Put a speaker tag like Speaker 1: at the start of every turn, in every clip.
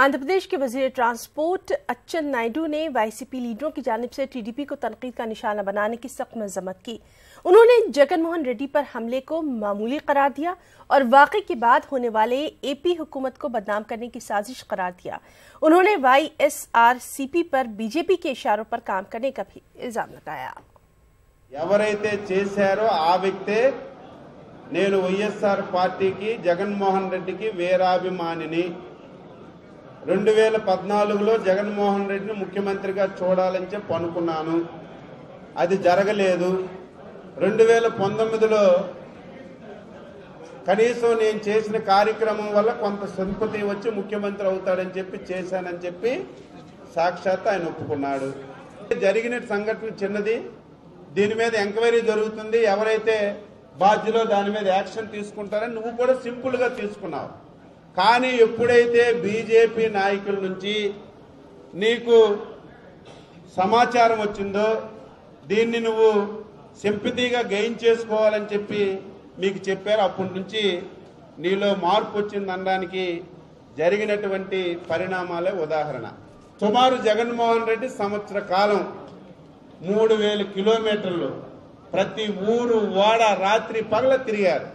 Speaker 1: आंध्र प्रदेश के वजीर ट्रांसपोर्ट अच्चन नायडू ने वाईसीपी लीडरों की जानिब से टीडीपी को तनकीद का निशाना बनाने की सख्त मजम्मत की। उन्होंने जगनमोहन रेड्डी पर हमले को मामूली करार दिया और वाकई के बाद होने वाले एपी हुकूमत को बदनाम करने की साजिश करार दिया। उन्होंने वाईएसआरसीपी पर बीजेपी के इशारों पर काम करने का भी इल्जाम लगाया।
Speaker 2: ఎవరైతే చేశారో ఆ వ్యక్తే నేను వైఎస్ఆర్ పార్టీకి జగన్మోహన్ రెడ్డికి వీరాభిమానిని 2014లో జగన్మోహన్ రెడ్డిని ముఖ్యమంత్రిగా చూడాలని చెప్పి అనుకున్నాను. అది జరగలేదు. 2019లో కనీసం నేను చేసిన కార్యక్రమం వల్ల కొంత సింపతి వచ్చి ముఖ్యమంత్రి అవుతాడని చెప్పి చేశానని చెప్పి సాక్షాత్ ఆయన ఒప్పుకున్నాడు. జరిగిన సంఘటన చిన్నది. దీని మీద ఎంక్వైరీ జరుగుతుంది. ఎవరైతే బాధ్యులో దాని మీద యాక్షన్ తీసుకుంటారని నువ్వు కూడా సింపుల్ గా తీసుకున్నావు. కానీ ఎప్పుడైతే బీజేపీ నాయకుల నుంచి నీకు సమాచారం వచ్చిందో దీన్ని నువ్వు సింపతిగా గెయిన్ చేసుకోవాలని చెప్పి మీకు చెప్పారు. అప్పటి నుంచి నీలో మార్పు వచ్చిందనడానికి జరిగినటువంటి పరిణామాలే ఉదాహరణ. సుమారు జగన్మోహన్ రెడ్డి సంవత్సర కాలం 3000 కిలోమీటర్లు ప్రతి ఊరు వాడ రాత్రి పగల తిరిగారు.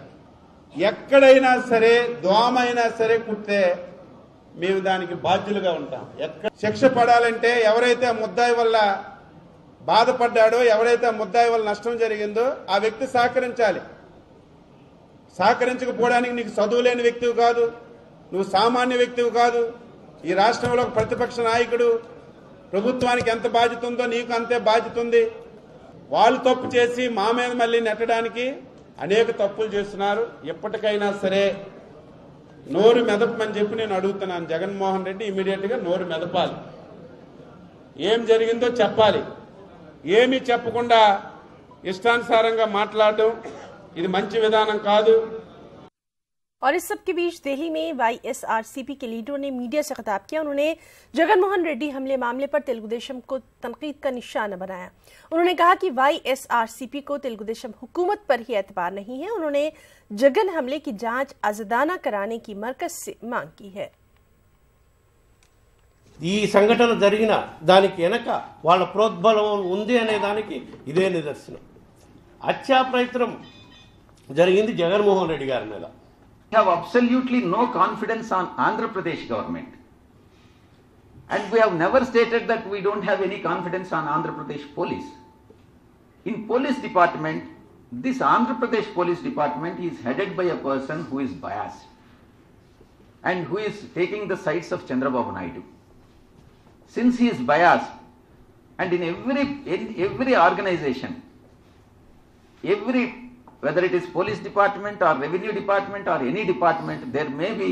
Speaker 2: ఎక్కడైనా సరే దోమైనా సరే కుట్టే మేము దానికి బాధ్యులుగా ఉంటాం. ఎక్కడ శిక్ష పడాలంటే ఎవరైతే ముద్దాయి వల్ల బాధపడ్డాడో ఎవరైతే ముద్దాయి వల్ల నష్టం జరిగిందో ఆ వ్యక్తి సహకరించాలి. సహకరించకపోవడానికి నీకు చదువు లేని వ్యక్తివి కాదు, నువ్వు సామాన్య వ్యక్తివి కాదు. ఈ రాష్ట్రంలో ప్రతిపక్ష నాయకుడు, ప్రభుత్వానికి ఎంత బాధ్యత ఉందో నీకు అంతే బాధ్యత ఉంది. వాళ్ళు తప్పు చేసి మా మీద మళ్ళీ నెట్టడానికి అనేక తప్పులు చేస్తున్నారు. ఎప్పటికైనా సరే నోరు మెదపమని చెప్పి నేను అడుగుతున్నాను. జగన్మోహన్ రెడ్డి ఇమీడియట్ గా నోరు మెదపాలి. ఏం జరిగిందో చెప్పాలి. ఏమీ చెప్పకుండా ఇష్టానుసారంగా మాట్లాడడం ఇది మంచి విధానం కాదు.
Speaker 1: और इस सब के बीच दिल्ली में वाईएसआरसीपी के लीडरों ने मीडिया से खिताब किया। उन्होंने जगनमोहन रेड्डी हमले मामले पर तेलुगु देशम को तनकीद का निशाना बनाया। उन्होंने कहा कि वाईएसआरसीपी को तेलुगु देशम हुकूमत पर ही एतबार नहीं है। उन्होंने जगन हमले की जांच आजादाना कराने की मरकज से मांग की है।
Speaker 3: ఈ సంఘటన జరిగిన దానికి వెనక వాళ్ళ ప్రోద్బలం ఉంది అనే దానికి ఇదే నిదర్శనం. హత్యా ప్రయత్నం జరిగింది జగన్మోహన్ రెడ్డి గారి మీద.
Speaker 4: have absolutely no confidence on Andhra Pradesh government, and we have never stated that we don't have any confidence on Andhra Pradesh police. In police department, this Andhra Pradesh police department is headed by a person who is biased and who is taking the sides of Chandrababu Naidu. Since he is biased, and in every organization, whether it is police department or revenue department or any department, there may be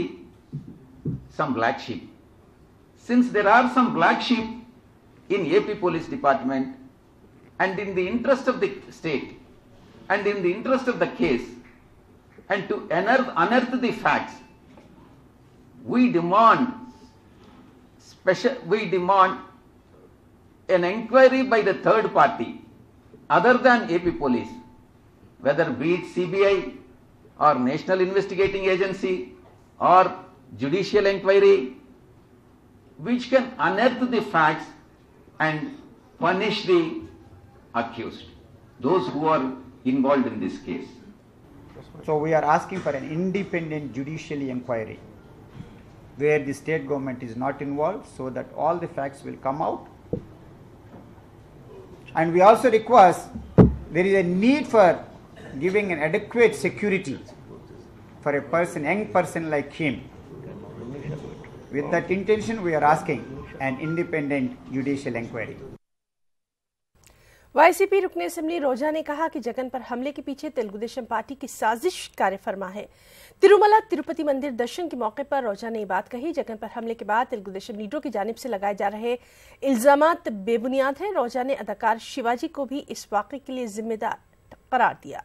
Speaker 4: some black sheep. Since there are some black sheep in AP police department, and in the interest of the state and in the interest of the case, and to unearth the facts, we demand an inquiry by the third party other than AP police, whether be it CBI or National Investigating Agency or judicial inquiry, which can unearth the facts and punish the accused, those who are involved in this case.
Speaker 5: So we are asking for an independent judicial inquiry where the state government is not involved, so that all the facts will come out. And we also request, there is a need for giving an adequate security for a person, young person like him. With that intention, we are asking an independent judicial inquiry.
Speaker 1: YCP रुकन assembly रोजा ने कहा कि जगन पर हमले के पीछे Telugu Desam party की साजिश कार्यफरमा है। तिरुमला तिरुपति मंदिर दर्शन के मौके पर रोजा ने ये बात कही। जगन पर हमले के बाद तेलुगु देशम लीडरों की जानिब से लगाए जा रहे इल्जामात बेबुनियाद हैं। रोजा ने अदाकार शिवाजी को भी इस वाक़े के लिए जिम्मेदार करार दिया।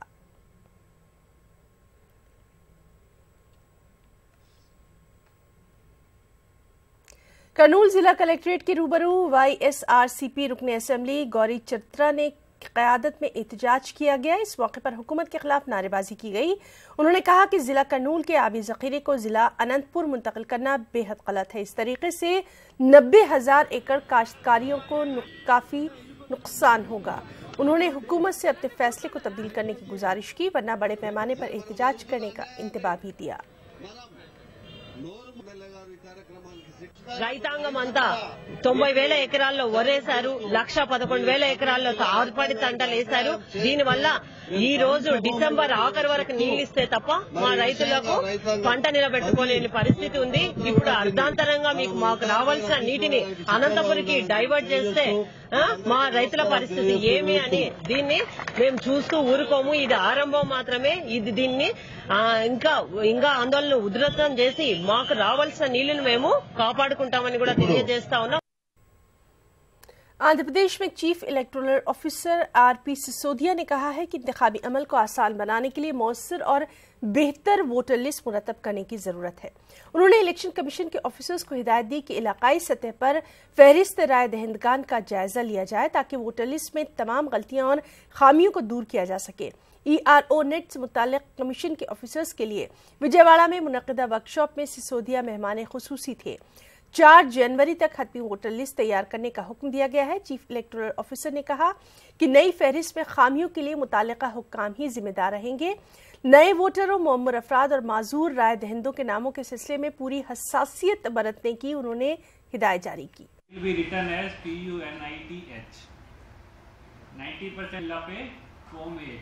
Speaker 1: कर्नूल जिला कलेक्ट्रेट के रूबरू वाईएसआरसीपी रुकन असेंबली गौरी चित्रा ने की क़यादत में एहतजाज किया गया। इस मौके पर हुकूमत के खिलाफ नारेबाजी की गई। उन्होंने कहा कि ज़िला करनूल के आबी ज़ख़ीरे को ज़िला अनंतपुर मुंतकिल करना बेहद गलत है। इस तरीके से 90,000 एकड़ काश्तकारियों को काफ़ी नुकसान होगा। उन्होंने हुकूमत से अपने फैसले को तब्दील करने की गुजारिश की, वरना बड़े पैमाने पर एहतजाज करने का इंतबाह भी दिया।
Speaker 6: రైతాంగం అంతా 90,000 ఎకరాల్లో వరేశారు, 111,000 ఎకరాల్లో ఆరుపడి పంటలు వేశారు. దీనివల్ల ఈ రోజు డిసెంబర్ ఆఖరు వరకు నీళ్లిస్తే తప్ప మా రైతులకు పంట నిలబెట్టుకోలేని పరిస్థితి ఉంది. ఇప్పుడు అర్ధాంతరంగా మాకు రావాల్సిన నీటిని అనంతపురికి డైవర్ట్ చేస్తే మా రైతుల పరిస్థితి ఏమి అని దీన్ని మేము చూస్తూ ఊరుకోము. ఇది ఆరంభం మాత్రమే. దీన్ని ఇంకా ఆందోళన ఉధృతం చేసి మాకు రావాల్సిన నీళ్లను మేము కాపాడుకుంటామని కూడా తెలియజేస్తా ఉన్నాం.
Speaker 1: आंध्र प्रदेश में chief electoral officer RP Sisodia ने कहा है कि इंतखाबी अमल को आसान बनाने के लिए मौसर और बेहतर वोटर लिस्ट मुरतब करने की जरूरत है। उन्होंने इलेक्शन कमीशन के ऑफिसर्स को हिदायत दी कि इलाकाई सतह पर फहरिस्त राय दहिंदगान का जायजा लिया जाए ताकि वोटर लिस्ट में तमाम गलतियां और खामियों को दूर किया जा सके। ERO नेट से मुताल्लिक कमीशन के ऑफिसर्स के लिए विजयवाड़ा में मुनक्किदा वर्कशॉप में सिसोदिया मेहमान खुसूसी थे। 4 जनवरी तक हतमी वोटर लिस्ट तैयार करने का हुक्म दिया गया है। चीफ इलेक्टोरल ऑफिसर ने कहा कि नई फहरिस्त में खामियों के लिए मुताल्लिका हुक्काम ही जिम्मेदार रहेंगे। नए वोटरों, मुअम्मर अफराद और माजूर राय दहिंदों के नामों के सिलसिले में पूरी हसासियत बरतने की उन्होंने हिदायत जारी की।
Speaker 7: 90% पे फॉर्म 8।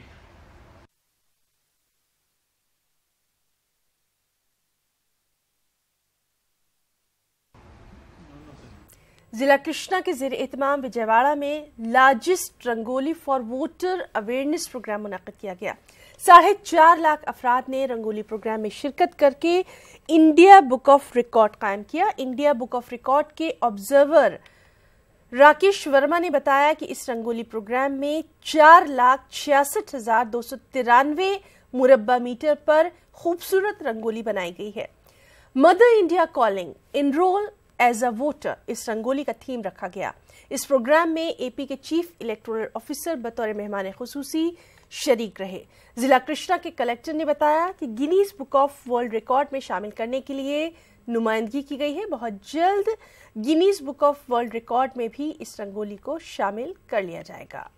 Speaker 1: जिला कृष्णा के ज़ेर एहतमाम विजयवाड़ा में largest rangoli for voter awareness programme मुनक्किद किया गया। 4.5 लाख अफराद ने रंगोली प्रोग्राम में शिरकत करके इंडिया बुक ऑफ रिकॉर्ड कायम किया। इंडिया बुक ऑफ रिकॉर्ड के ऑब्जर्वर राकेश वर्मा ने बताया कि इस रंगोली प्रोग्राम में 4,66,293 मुरब्बा मीटर पर खूबसूरत रंगोली बनाई गई है। Mother India calling, enrol as a voter इस रंगोली का थीम रखा गया। इस प्रोग्राम में एपी के चीफ इलेक्टोरल ऑफिसर बतौर मेहमान खुसूसी शरीक रहे। जिला कृष्णा के कलेक्टर ने बताया कि Guinness book of world record में शामिल करने के लिए नुमाइंदगी की गई है। बहुत जल्द Guinness book of world record में भी इस रंगोली को शामिल कर लिया जाएगा।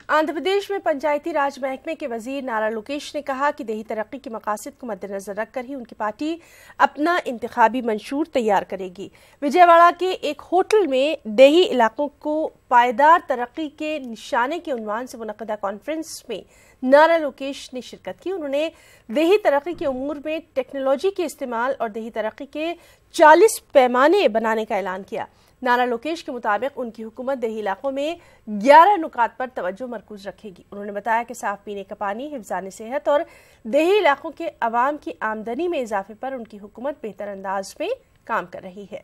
Speaker 1: आंध्र प्रदेश में पंचायती राज महकमे के वजीर नारा लोकेश ने कहा कि देही तरक्की के मकासद को मद्देनजर रखकर ही उनकी पार्टी अपना इंतखाबी मंशूर तैयार करेगी। विजयवाड़ा के एक होटल में देही इलाकों को पायदार तरक्की के निशाने के उन्वान से मुनक्किदा कॉन्फ्रेंस में नारा लोकेश ने शिरकत की। उन्होंने देही तरक्की के उमूर में टेक्नोलॉजी के इस्तेमाल और देही तरक्की के 40 पैमाने बनाने का ऐलान किया। नारा लोकेश के मुताबिक उनकी हुकूमत देही इलाकों में 11 नुकात पर तवज्जो मरकूज रखेगी। उन्होंने बताया कि साफ पीने का पानी, हिफ्ज़ान सेहत और देही इलाकों के अवाम की आमदनी में इजाफे पर उनकी हुकूमत बेहतर अंदाज में काम कर रही है।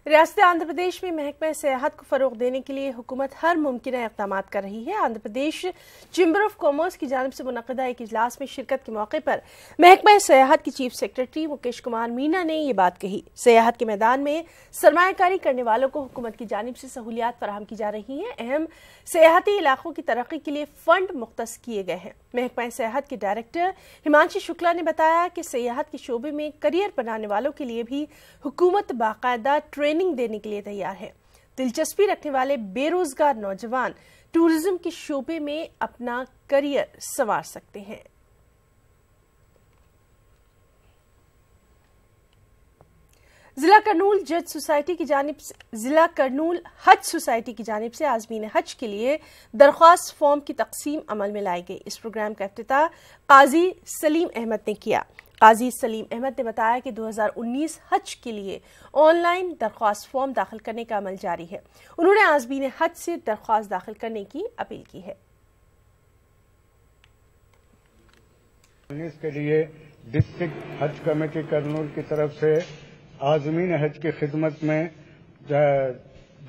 Speaker 1: रियासत आंध्र प्रदेश में महकमा सियाहत को फरोग देने के लिए हुकूमत हर मुमकिन इक़दाम कर रही है। Andhra Pradesh chamber of commerce की जानिब से मुनक्किदा एक इजलास में शिरकत के मौके पर महकमा सियाहत की चीफ सेक्रेटरी मुकेश कुमार मीना ने ये बात कही। सियाहत के मैदान में सरमायाकारी करने वालों को हुकूमत की जानिब से सहूलियात फराहम की जा रही हैं। अहम सियाहती इलाकों की तरक्की के लिए फंड मुख्तस किए गए हैं। महकमा सियाहत के डायरेक्टर हिमांशी शुक्ला ने बताया कि सियाहत के शोबे में करियर बनाने वालों के लिए भी हुकूमत बाकायदा ट्रेनिंग देने के लिए तैयार है। दिलचस्पी रखने वाले बेरोजगार नौजवान टूरिज्म के शोबे में अपना करियर संवार सकते हैं। जिला करनूल हज सोसाइटी की जानिब से आज़मीन हज के लिए दरख्वास्त फॉर्म की तकसीम अमल में लाई गई। इस प्रोग्राम का इफ्तिताह काजी सलीम अहमद ने किया। काजी सलीम अहमद ने बताया कि 2019 हज के लिए ऑनलाइन दरख्वास्त फॉर्म दाखिल करने का अमल जारी है। उन्होंने आज़मीन हज से दरख्वास्त दाखिल करने की अपील की है।
Speaker 8: 19 के लिए डिस्ट्रिक्ट हज कमेटी करनूल की तरफ से आज़मीन हज की खिदमत में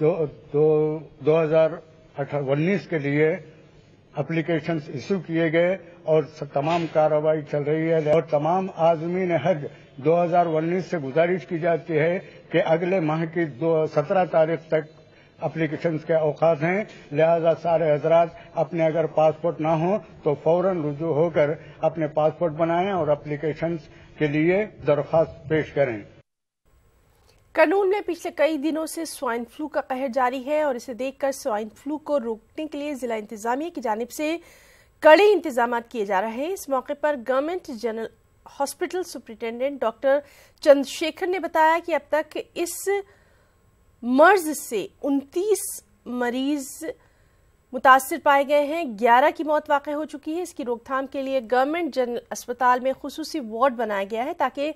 Speaker 8: 2019 के लिए एप्लीकेशंस इशू किए गए और तमाम कार्रवाई चल रही है और तमाम आज़मीन हज 2019 से गुजारिश की जाती है कि अगले माह की 17 तारीख तक एप्लीकेशंस के औकात हैं, लिहाजा सारे हजरात अपने अगर पासपोर्ट ना हो तो फौरन रुजू होकर अपने पासपोर्ट बनाएं और एप्लीकेशंस के लिए दरख्वास्त पेश करें।
Speaker 1: करनूल में पिछले कई दिनों से स्वाइन फ्लू का कहर जारी है और इसे देखकर स्वाइन फ्लू को रोकने के लिए जिला इंतजामिया की जानिब से कड़े इंतजाम किए जा रहे हैं। इस मौके पर government general hospital superintendent doctor Chandrashekhar ने बताया कि अब तक इस मर्ज से 29 मरीज मुतासिर पाए गए हैं, 11 की मौत वाक़ हो चुकी है। इसकी रोकथाम के लिए गवर्नमेंट जनरल अस्पताल में खुसूसी वार्ड बनाया गया है ताकि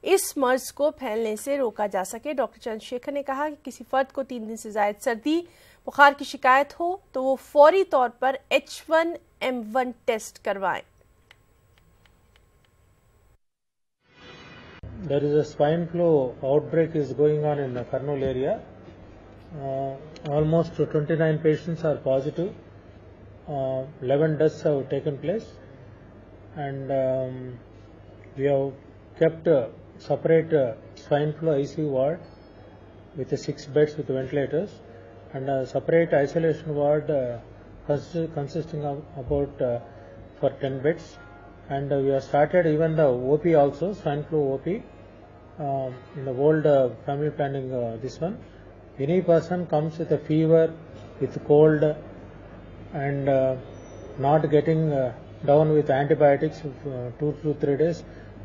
Speaker 1: इस मर्ज को फैलने से रोका जा सके। डॉक्टर चंद्रशेखर ने कहा कि किसी फर्द को 3 दिन से ज्यादा सर्दी बुखार की शिकायत हो तो वो फौरी तौर पर H1N1 टेस्ट करवाएं।
Speaker 9: There is a swine flu outbreak is going on in the Karnool area. Almost 29 patients are positive. 11 deaths have taken place, and we have kept separate swine flu ICU ward with 6 beds with ventilators, and a separate isolation ward consisting of about for 10 beds. And we have started even the OP also, swine flu OP, in the old family planning, this one. Any person comes with a fever, with cold, and not getting down with antibiotics 2 to 3 days,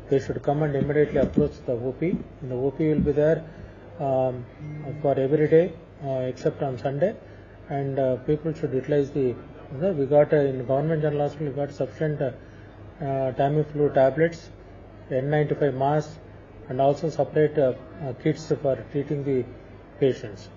Speaker 9: they should come and immediately approach the OP. And the OP will be there for every day except on Sunday, and people should utilize the, we got in government general hospital, we got sufficient Tamiflu tablets, N95 masks, and also separate kits for treating the patients.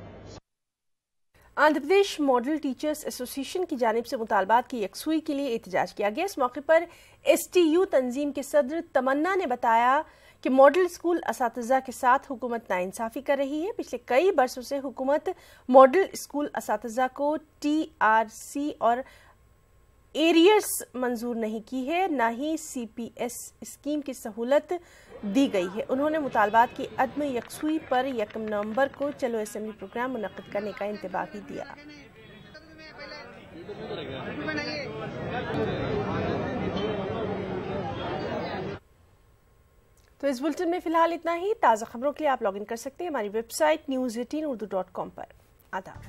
Speaker 1: Andhra Pradesh model teachers association की जानिब से मुतालबात की यकसुई के लिए एहतजाज किया गया। इस मौके पर STU तंजीम के सदर तमन्ना ने बताया कि मॉडल स्कूल असातिज़ा के साथ हुकूमत नाइंसाफ़ी कर रही है। पिछले कई बरसों से हुकूमत मॉडल स्कूल असातिज़ा को TRC और एरियर्स मंजूर नहीं की है, न ही CPS स्कीम की सहूलत दी गई है। उन्होंने मुतालबात की अदम यकसुई पर 1 नवंबर को चलो असेंबली प्रोग्राम मुनक्किद करने का इंतबाह भी दिया। तो इस बुलेटिन में फिलहाल इतना ही। ताज़ा खबरों के लिए आप लॉग इन कर सकते हैं हमारी वेबसाइट news18urdu.com पर। आदाब।